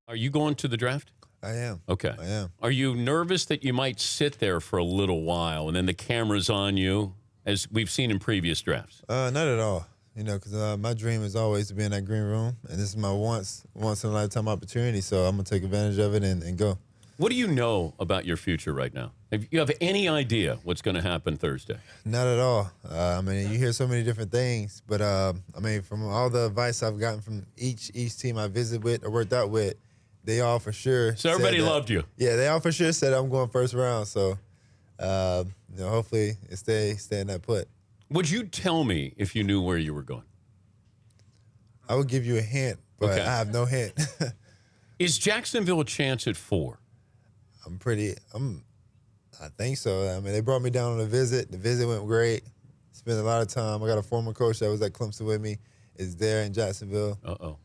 Are you going to the draft? I am. Okay. I am. Are you nervous that you might sit there for a little while and then the camera's on you, as we've seen in previous drafts? Not at all. Because my dream is always to be in that green room, and this is my once in a lifetime opportunity. So I'm gonna take advantage of it and go. What do you know about your future right now? Have you have any idea what's going to happen Thursday? Not at all. You hear so many different things, but from all the advice I've gotten from each team I visit with or worked out with, they all for sure. So everybody loved you. Yeah, they all for sure said I'm going first round. So, hopefully it stay in that put. Would you tell me if you knew where you were going? I would give you a hint, but Okay. I have no hint. Is Jacksonville a chance at 4? I think so. They brought me down on a visit. The visit went great. Spent a lot of time. I got a former coach that was at Clemson with me. Is there in Jacksonville. Uh-oh.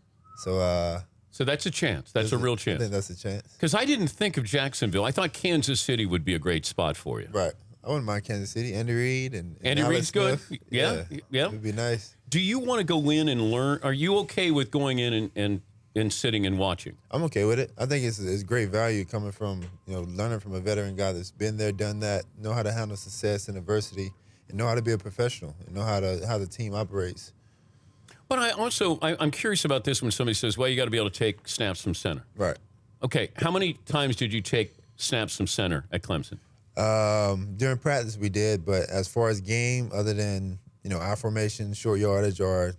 So that's a chance. That's a real chance. I think that's a chance. Because I didn't think of Jacksonville. I thought Kansas City would be a great spot for you. Right. I wouldn't mind Kansas City. Andy Reid and Andy Alex Reid's good. Smith. Yeah. It would be nice. Do you want to go in and learn? Are you okay with going in and sitting and watching? I'm okay with it. I think it's great value coming from, learning from a veteran guy that's been there, done that, know how to handle success and adversity, and know how to be a professional, and know how the team operates. But I'm curious about this when somebody says, well, you got to be able to take snaps from center. Right. Okay, how many times did you take snaps from center at Clemson? During practice we did, but as far as game, other than, our formation, short yardage, or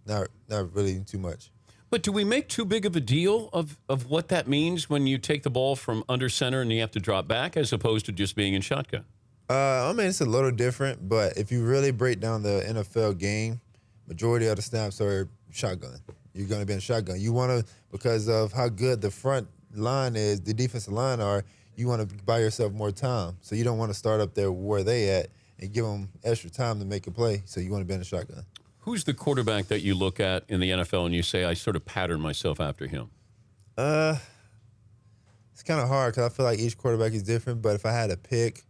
not really too much. But do we make too big of a deal of what that means when you take the ball from under center and you have to drop back as opposed to just being in shotgun? It's a little different, but if you really break down the NFL game, majority of the snaps are shotgun. You're going to be in shotgun. You want to, because of how good the front line is, the defensive line are, you want to buy yourself more time. So you don't want to start up there where they at and give them extra time to make a play. So you want to be in a shotgun. Who's the quarterback that you look at in the NFL and you say, I sort of pattern myself after him? It's kind of hard because I feel like each quarterback is different. But if I had to pick,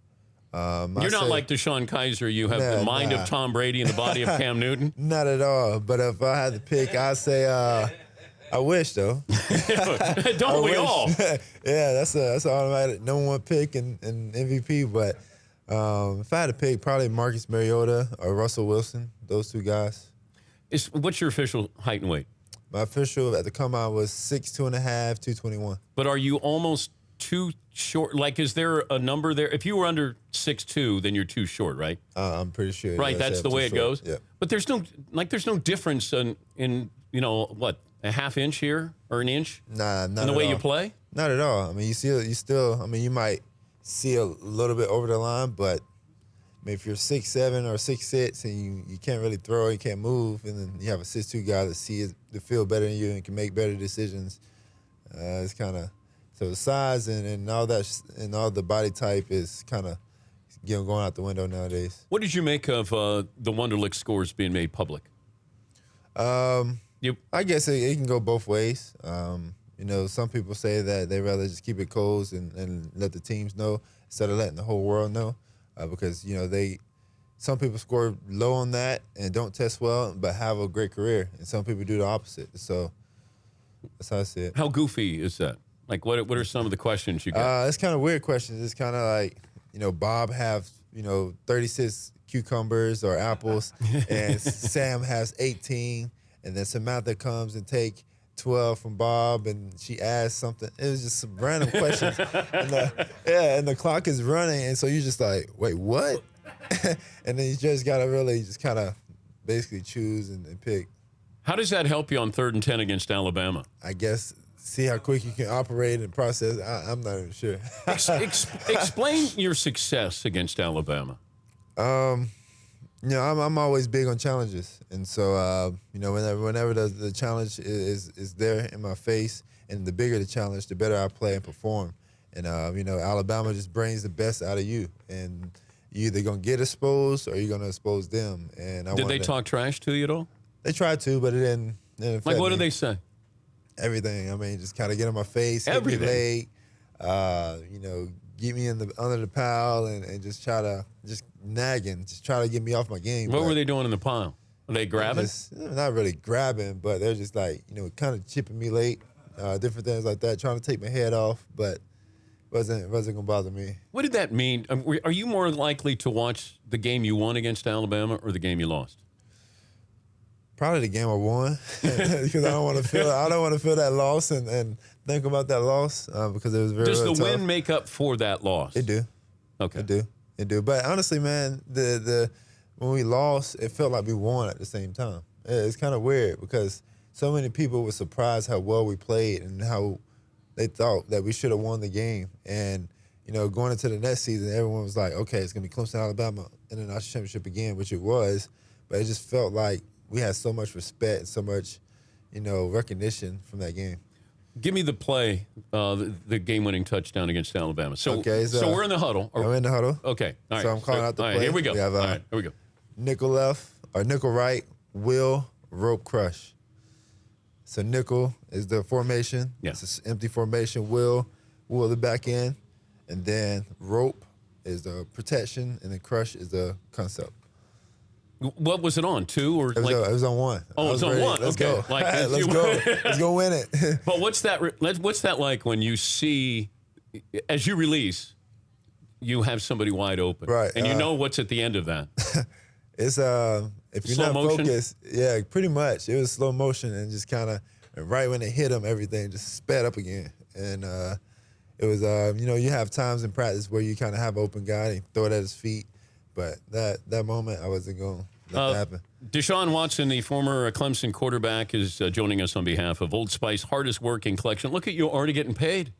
you're not like Deshaun Kaiser. You have the mind of Tom Brady and the body of Cam Newton. Not at all. But if I had to pick, I'd say I wish though. Don't we all? Yeah, that's an automatic number one pick and MVP. But if I had to pick, probably Marcus Mariota or Russell Wilson. Those two guys. What's your official height and weight? My official at the combine was 6'2.5", 221. But are you almost too short? Like, is there a number there? If you were under 6'2", then you're too short, right? I'm pretty sure. Right, that's the way it goes. Yeah. But there's no difference in what, a half inch here or an inch? Nah, not in the at way all. you play? Not at all. You might see a little bit over the line, but if you're 6'7" or 6'6" and you can't really throw, you can't move, and then you have a 6'2" guy that sees the field better than you and can make better decisions, it's kind of so the size and all that and all the body type is kind of going out the window nowadays. What did you make of the Wonderlic scores being made public? I guess it can go both ways. Some people say that they rather just keep it closed and let the teams know instead of letting the whole world know. Because some people score low on that and don't test well, but have a great career, and some people do the opposite. So that's how I see it. How goofy is that? Like, what are some of the questions you get? It's kind of weird questions. It's kind of like, Bob have 36 cucumbers or apples, and Sam has 18, and then Samantha comes and take 12 from Bob, and she asked something. It was just some random questions. And the clock is running, and so you're just like, wait, what? And then you just got to really just kind of basically choose and pick. How does that help you on 3rd and 10 against Alabama? I guess see how quick you can operate and process. I'm not even sure. Explain your success against Alabama. I'm always big on challenges, and so whenever the challenge is there in my face, and the bigger the challenge, the better I play and perform. And Alabama just brings the best out of you, and you're either gonna get exposed or you're gonna expose them. And did they talk trash to you at all? They tried to, but it didn't affect like, what me. did they say? Everything. Just kind of get in my face, hit me late, get me under the pile and just try to nagging, just try to get me off my game. What were they doing in the pile? Were they grabbing? Not really grabbing, but they're just like, kind of chipping me late. different things like that, trying to take my head off, but wasn't gonna bother me. What did that mean? Are you more likely to watch the game you won against Alabama or the game you lost? Probably the game I won, because I don't want to feel that loss and think about that loss because it was very. Does the tough. win make up for that loss? It do. Okay. It do. But honestly, man, the when we lost, it felt like we won at the same time. It's kind of weird because so many people were surprised how well we played and how they thought that we should have won the game. And, going into the next season, everyone was like, okay, it's going to be Clemson, Alabama, and then our championship again, which it was. But it just felt like we had so much respect and so much, recognition from that game. Give me the play, the game-winning touchdown against Alabama. So we're in the huddle. I'm in the huddle. Okay. All right. So I'm calling out the play. All right, here we go. We have, all right, here we go. Nickel left or nickel right, will, rope crush. So nickel is the formation. Yeah. It's an empty formation. Will the back end. And then rope is the protection, and then crush is the concept. What was it on? 2 or It was on 1. Oh, it was on 1. Let's Okay. go. Like, Let's go. Let's go win it. But what's that like when you see, as you release, you have somebody wide open, Right, and you know what's at the end of that? It's if you're Slow not motion? focused, yeah, pretty much. It was slow motion and just kind of right when it hit him, everything just sped up again. And it was you have times in practice where you kind of have open guy and throw it at his feet, but that moment I wasn't going to let that happen. Deshaun Watson, the former Clemson quarterback, is joining us on behalf of Old Spice, hardest working collection. Look at you already getting paid.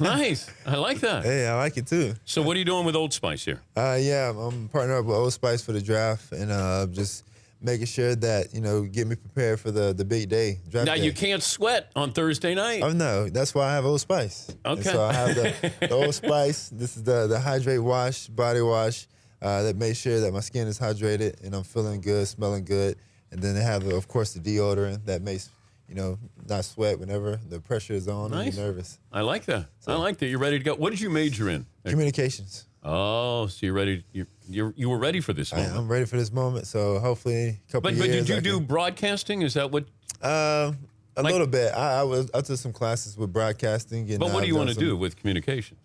Nice. I like that. Hey, I like it too. So what are you doing with Old Spice here? Yeah, I'm partnered up with Old Spice for the draft and just making sure that, get me prepared for the big day. Draft Now, day. you can't sweat on Thursday night. Oh, no. That's why I have Old Spice. Okay. And so I have the Old Spice. This is the Hydrate Wash, body wash that makes sure that my skin is hydrated and I'm feeling good, smelling good. And then they have, of course, the deodorant that makes, not sweat whenever the pressure is on and you're nervous. I like that. I like that. You're ready to go. What did you major in? Communications. Oh, so you're ready. You were ready for this moment. I'm ready for this moment. So hopefully a couple But years. did you do broadcasting? Is that what? A little bit. I took some classes with broadcasting. And, But what do you want to do with communications?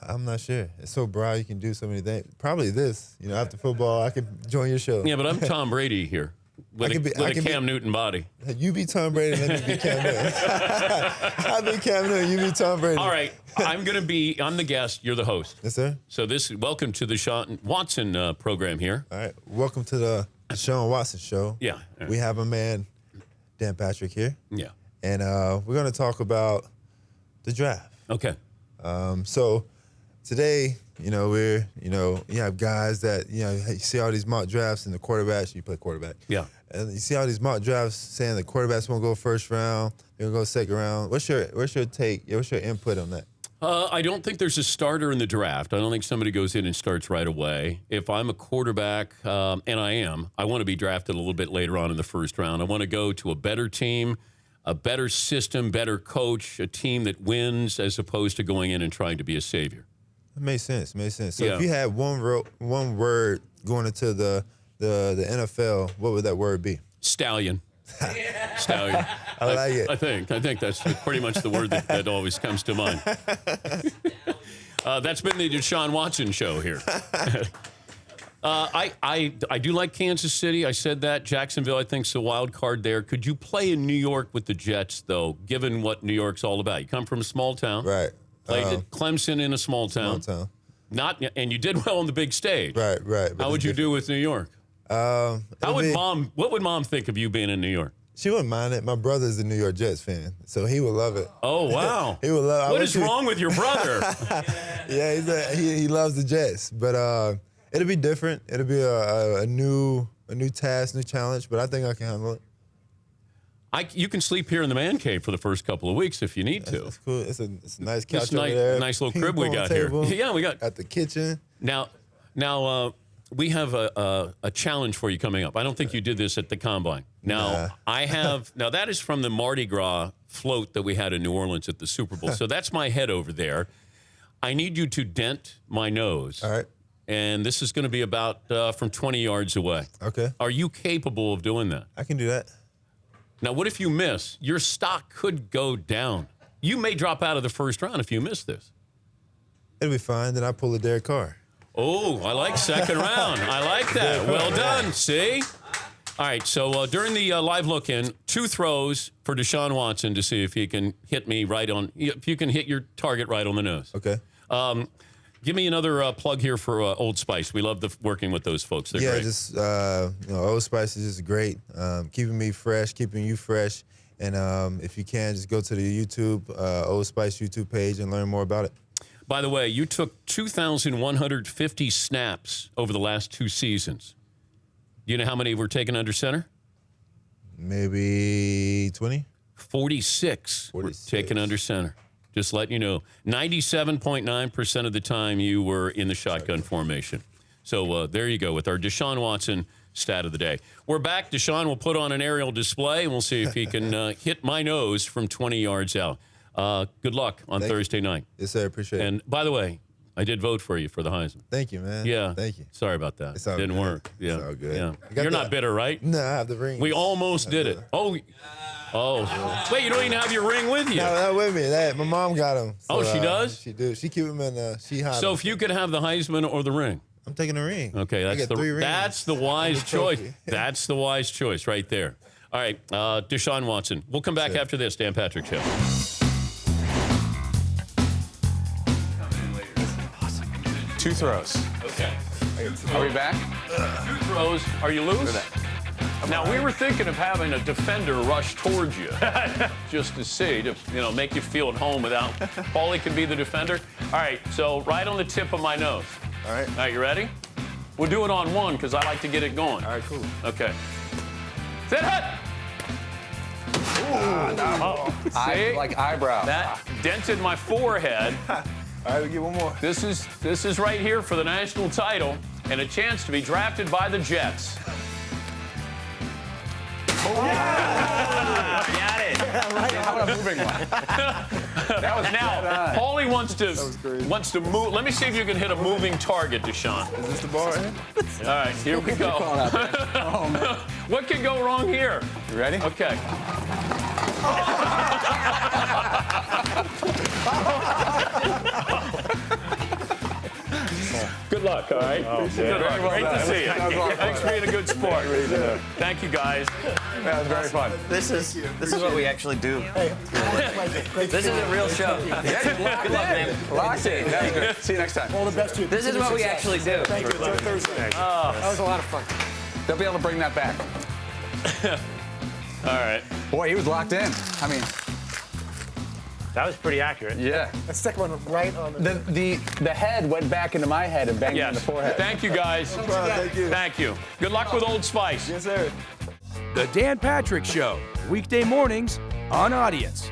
I'm not sure. It's so broad. You can do so many things. Probably this. After football, I could join your show. Yeah, but I'm Tom Brady here with a Cam Newton body. You be Tom Brady, and let me be Cam Newton. I be Cam Newton. You be Tom Brady. All right, I'm the guest. You're the host. Yes, sir. So welcome to the Deshaun Watson program here. All right. Welcome to the Deshaun Watson show. Yeah. We have a man, Dan Patrick, here. Yeah. And we're going to talk about the draft. Okay. So today, you have guys that, you see all these mock drafts and the quarterbacks, you play quarterback. Yeah. And you see all these mock drafts saying the quarterbacks won't go first round, they're going to go second round. What's your take? What's your input on that? I don't think there's a starter in the draft. I don't think somebody goes in and starts right away. If I'm a quarterback, and I want to be drafted a little bit later on in the first round. I want to go to a better team, a better system, better coach, a team that wins as opposed to going in and trying to be a savior. It makes sense. So Yeah. if you had one word going into the NFL, what would that word be? Stallion. Stallion. I like it. I think that's pretty much the word that always comes to mind. That's been the Deshaun Watson show here. I do like Kansas City. I said that. Jacksonville, I think, is a wild card there. Could you play in New York with the Jets, though, given what New York's all about? You come from a small town. Right. Played at Clemson in a small town. And you did well on the big stage. Right. How would you do with New York? What would mom think of you being in New York? She wouldn't mind it. My brother's a New York Jets fan, so he would love it. Oh, wow. He would love it. What is wrong with your brother? Yeah, he loves the Jets, but it'll be different. It'll be a new task, new challenge, but I think I can handle it. You can sleep here in the man cave for the first couple of weeks if you need to. That's cool. It's a nice couch over there. Nice little Ping crib we pong got table here. Yeah, we got at the kitchen. Now, we have a challenge for you coming up. I don't think you did this at the Combine. Now, Now, that is from the Mardi Gras float that we had in New Orleans at the Super Bowl. So that's my head over there. I need you to dent my nose. All right. And this is going to be about from 20 yards away. Okay. Are you capable of doing that? I can do that. Now, what if you miss? Your stock could go down. You may drop out of the first round if you miss this. It'll be fine. Then I pull a Derek Carr. Oh, I like second round. I like that. Well done. See? All right, so during the live look-in, 2 throws for Deshaun Watson to see if he can hit me right on, if you can hit your target right on the nose. Okay. Give me another plug here for Old Spice. We love working with those folks. They're great. Just Old Spice is just great, keeping me fresh, keeping you fresh. And if you can, just go to the YouTube Old Spice YouTube page and learn more about it. By the way, you took 2,150 snaps over the last 2 seasons. Do you know how many were taken under center? Maybe 20? 46 were taken under center. Just letting you know, 97.9% of the time you were in the shotgun formation. So there you go with our Deshaun Watson stat of the day. We're back. Deshaun will put on an aerial display, and we'll see if he can hit my nose from 20 yards out. Good luck on Thursday night. Yes, sir. Appreciate it. And by the way, I did vote for you for the Heisman. Thank you, man. Yeah. Thank you. Sorry about that. It's all Didn't good. work. Yeah. It's all good. Yeah. You're not bitter, right? No, I have the ring. We almost did it. Oh. Wait, you don't even have your ring with you. No, not with me. My mom got him. So, she does? She do. She keep him in. She hide So him. if you could have the Heisman or the ring. I'm taking the ring. Okay, I that's get 3 rings. that's the wise choice. trophy. That's the wise choice right there. All right, Deshaun Watson. We'll come back after this. Dan Patrick Show. Two throws. Okay. Are we back? 2 throws. Are you loose? Now, we were thinking of having a defender rush towards you just to see, to make you feel at home without Paulie can be the defender. All right, so right on the tip of my nose. All right. All right, you ready? We'll do it on 1 because I like to get it going. All right, cool. Okay. Sit hut. See? Like eyebrow. That dented my forehead. All right, we get one more. This is right here for the national title and a chance to be drafted by the Jets. Got it. How about a moving one? That was Now, Paulie wants to move. Let me see if you can hit a moving target, Deshaun. Is this the bar? All right, here we go. Oh, man. What could go wrong here? You ready? Okay. Good luck, all right? Good luck. well Great to done. see you. That was a lot of Thanks for being a good sport. Thank you, guys. That was very fun. This is what we actually do. This is a real show. Good luck, man. Locked in. That was good. See you next time. All the best to you. This is what we actually do. Thank you. Until Thursday. That was a lot of fun. They'll be able to bring that back. All right. Boy, he was locked in. I mean, That was pretty accurate. yeah. That second one right on the. The head went back into my head and banged me in the Yes. forehead. Thank you, guys. Thank you. Thank you. Good luck with Old Spice. Yes, sir. The Dan Patrick Show, weekday mornings on Audience.